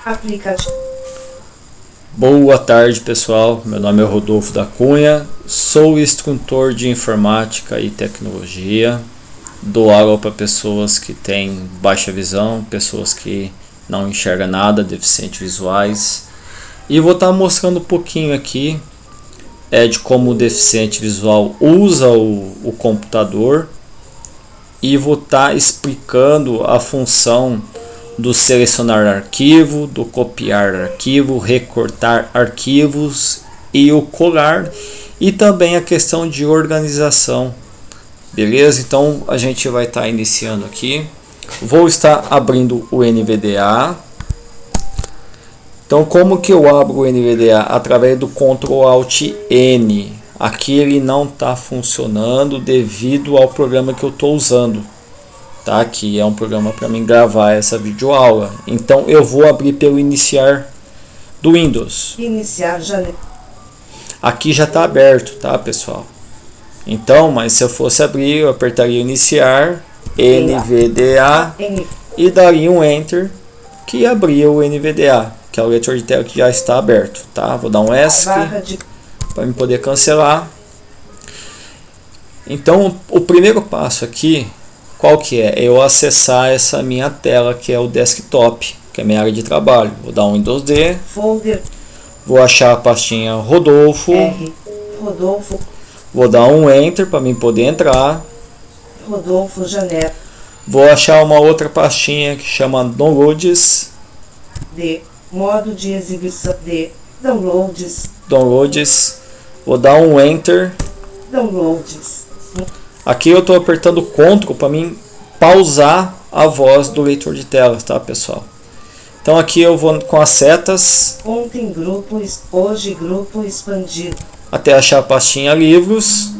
Aplicativo. Boa tarde, pessoal. Meu nome é Rodolfo da Cunha, sou instrutor de informática e tecnologia. Dou aula para pessoas que têm baixa visão, pessoas que não enxergam nada, deficientes visuais. E vou estar mostrando um pouquinho aqui de como o deficiente visual usa o computador, e vou estar explicando a função do selecionar arquivo, do copiar arquivo, recortar arquivos e o colar, e também a questão de organização. Beleza? Então a gente vai estar iniciando aqui. Vou estar abrindo o NVDA. Então, como que eu abro o NVDA? Através do Ctrl Alt N. Aqui ele não está funcionando devido ao programa que eu estou usando, tá? Que é um programa para mim gravar essa videoaula. Então eu vou abrir pelo iniciar do Windows. Iniciar janela. Aqui já está aberto, tá, pessoal? Então, mas se eu fosse abrir, eu apertaria iniciar NVDA e daria um Enter, que abria o NVDA, que é o leitor de tela que já está aberto, tá? Vou dar um ESC para me poder cancelar. Então, o primeiro passo aqui, qual que é? Eu acessar essa minha tela, que é o desktop, que é a minha área de trabalho. Vou dar um Windows D, Folder. Vou achar a pastinha Rodolfo, Rodolfo. Vou dar um Enter para mim poder entrar. Rodolfo janela. Vou achar uma outra pastinha que chama Downloads. D. Modo de exibição. D. Downloads. Vou dar um Enter. Downloads. Aqui eu estou apertando Ctrl para mim pausar a voz do leitor de telas, tá, pessoal? Então aqui eu vou com as setas. Ontem grupo, hoje grupo expandido. Até achar a pastinha livros.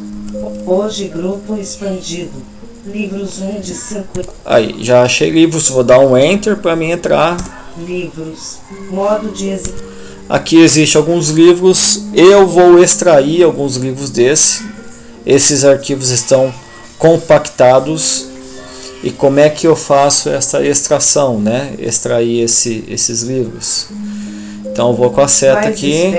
Hoje grupo expandido. Livros 1 de 5. Aí, já achei livros, vou dar um Enter para mim entrar. Livros. Modo de exibição. Aqui existe alguns livros, eu vou extrair alguns livros desse. Esses arquivos estão compactados. E como é que eu faço essa extração, né? Extrair esses livros. Então eu vou com a seta aqui.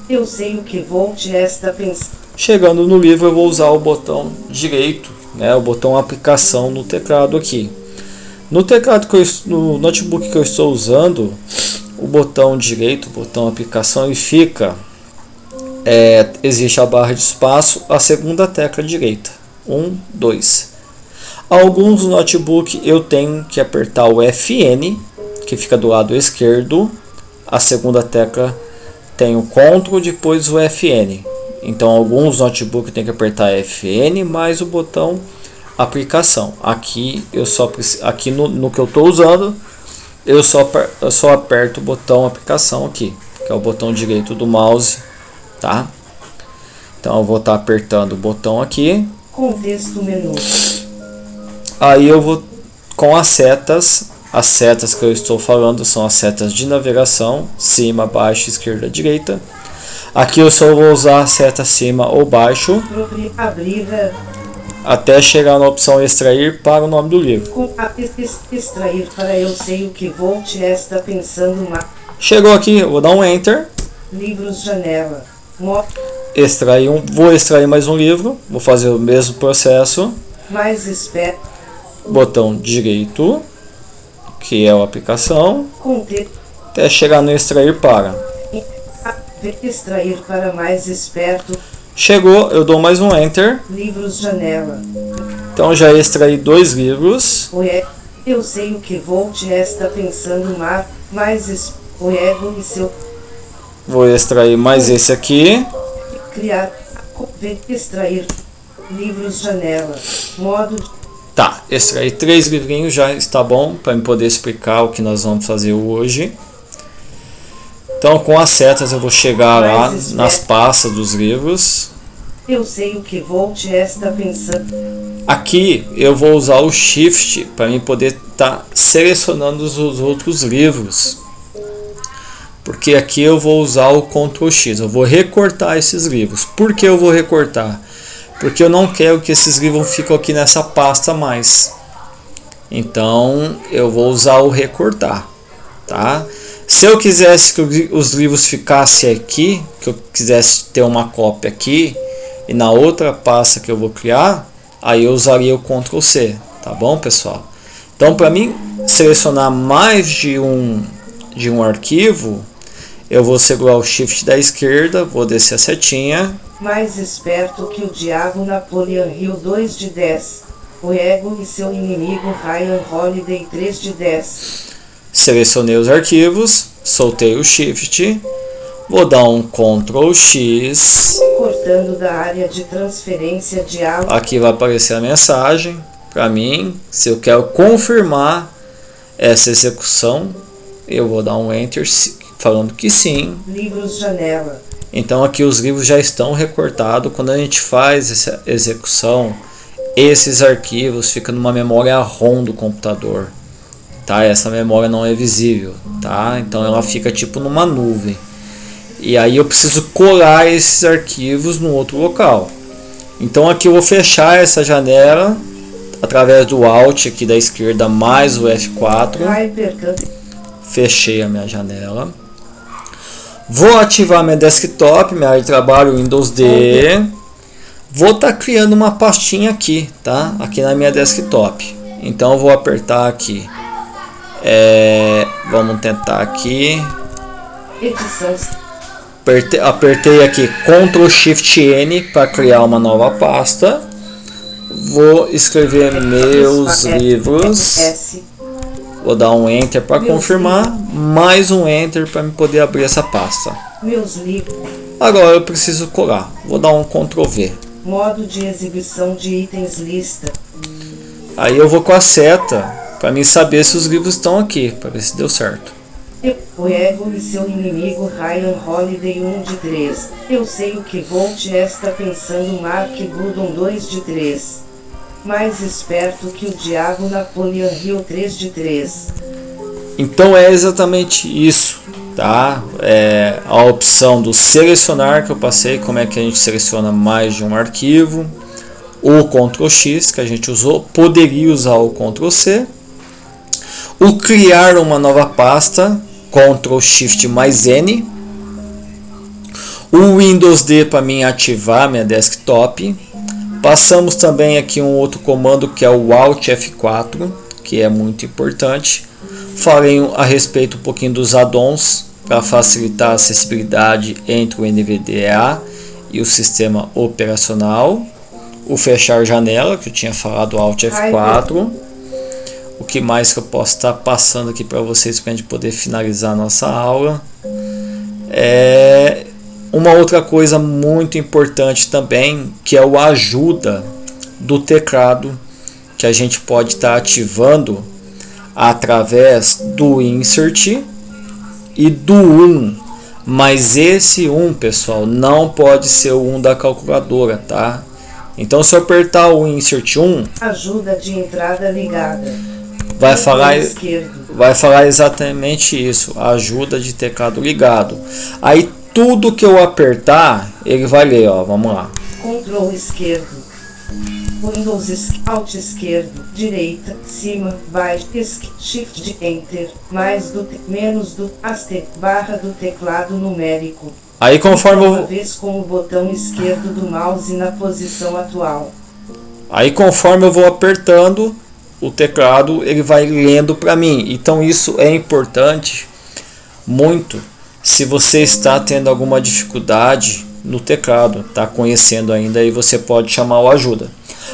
Eu sei o que vou te esta pensar. Chegando no livro eu vou usar o botão direito, né? O botão aplicação no teclado aqui. No teclado no notebook que eu estou usando, o botão direito, o botão aplicação, e fica existe a barra de espaço, a segunda tecla direita, 1, 2. Alguns notebook eu tenho que apertar o FN, que fica do lado esquerdo, a segunda tecla tem o Ctrl, depois o FN. Então alguns notebook tem que apertar FN mais o botão aplicação. Aqui no que eu estou usando, eu só aperto o botão aplicação aqui, que é o botão direito do mouse, tá? Então eu vou estar apertando o botão aqui. Contexto menu. Aí eu vou com as setas que eu estou falando são as setas de navegação, cima, baixo, esquerda, direita. Aqui eu só vou usar a seta cima ou baixo até chegar na opção extrair para o nome do livro. Extrair para eu sei o que vou te está pensando. Chegou aqui, eu vou dar um Enter. Livros janela. Extrair vou extrair mais um livro, vou fazer o mesmo processo. Mais espera. Botão direito, que é a aplicação, até chegar no extrair para. Extrair para mais esperto. Chegou, eu dou mais um Enter. Livros janela. Então já extraí 2 livros. Eu sei o que vou te está pensando, mais o ego e seu. Vou extrair mais esse aqui. Criar. Extrair. Livros janela. Modo. Tá, extrair 3 livrinhos já está bom para eu poder explicar o que nós vamos fazer hoje. Então com as setas eu vou chegar lá nas pastas dos livros. Eu sei o que vou te está pensando. Aqui eu vou usar o Shift para mim poder estar selecionando os outros livros. Porque aqui eu vou usar o Ctrl X, eu vou recortar esses livros. Por que eu vou recortar? Porque eu não quero que esses livros fiquem aqui nessa pasta mais. Então eu vou usar o recortar. tá? Se eu quisesse que os livros ficassem aqui, que eu quisesse ter uma cópia aqui e na outra pasta que eu vou criar, aí eu usaria o Ctrl C, tá bom, pessoal? Então, para mim selecionar mais de um arquivo, eu vou segurar o Shift da esquerda, vou descer a setinha. Mais esperto que o diabo, Napoleon Hill 2 de 10. O ego e seu inimigo Ryan Holiday 3 de 10. Selecionei os arquivos, soltei o Shift, vou dar um Ctrl X. Cortando da área de transferência de áudio. Aqui vai aparecer a mensagem para mim. Se eu quero confirmar essa execução, eu vou dar um Enter falando que sim. Livros janela. Então aqui os livros já estão recortados. Quando a gente faz essa execução, esses arquivos ficam numa memória ROM do computador, tá? Essa memória não é visível, tá? Então ela fica tipo numa nuvem. E aí eu preciso colar esses arquivos no outro local. Então aqui eu vou fechar essa janela através do Alt aqui da esquerda mais o F4. Fechei a minha janela. Vou ativar minha desktop, minha área de trabalho Windows D. Vou estar criando uma pastinha aqui, tá? Aqui na minha desktop. Então eu vou apertar aqui. Vamos tentar aqui. Apertei aqui Ctrl Shift N para criar uma nova pasta. Vou escrever meus livros. Vou dar um Enter para confirmar. Mais um Enter para me poder abrir essa pasta. Meus livros. Agora eu preciso colar. Vou dar um Ctrl V. Modo de exibição de itens lista. Aí eu vou com a seta para mim saber se os livros estão aqui, para ver se deu certo. O ego e seu inimigo Ryan Holiday 1 de 3. Eu sei o que Volt está pensando Mark Budon 2 de 3. Mais esperto que o diabo Napoleon Hill 3 de 3. Então é exatamente isso, tá? A opção do selecionar que eu passei, como é que a gente seleciona mais de um arquivo. O Ctrl X que a gente usou, poderia usar o Ctrl C. O criar uma nova pasta, Ctrl Shift mais N. O Windows D para mim ativar minha desktop. Passamos também aqui um outro comando que é o Alt F4, que é muito importante. Falei a respeito um pouquinho dos add-ons para facilitar a acessibilidade entre o NVDA e o sistema operacional. O fechar janela, que eu tinha falado, Alt F4. O que mais que eu posso estar passando aqui para vocês para a gente poder finalizar a nossa aula? Uma outra coisa muito importante também, que é o ajuda do teclado, que a gente pode estar ativando através do Insert e do 1. Mas esse 1, pessoal, não pode ser o 1 da calculadora, tá? Então se eu apertar o Insert 1, ajuda de entrada ligada. Vai falar exatamente isso, ajuda de teclado ligado. Aí tudo que eu apertar, ele vai ler, ó, vamos lá. Ctrl esquerdo, Windows Alt esquerdo, direita, cima, baixo, Shift de Enter, mais do menos do aste barra do teclado numérico. Aí conforme uma vez com o botão esquerdo do mouse na posição atual. Aí conforme eu vou apertando o teclado, ele vai lendo para mim. Então isso é importante muito se você está tendo alguma dificuldade no teclado, está conhecendo ainda, aí você pode chamar o ajuda.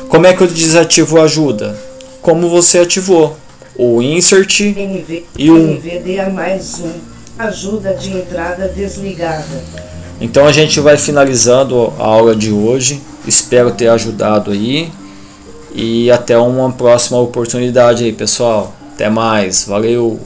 Como é que eu desativo o ajuda? Como você ativou o Insert e o NVDA mais um, ajuda de entrada desligada. Então a gente vai finalizando a aula de hoje. Espero ter ajudado aí. E até uma próxima oportunidade aí, pessoal. Até mais. Valeu!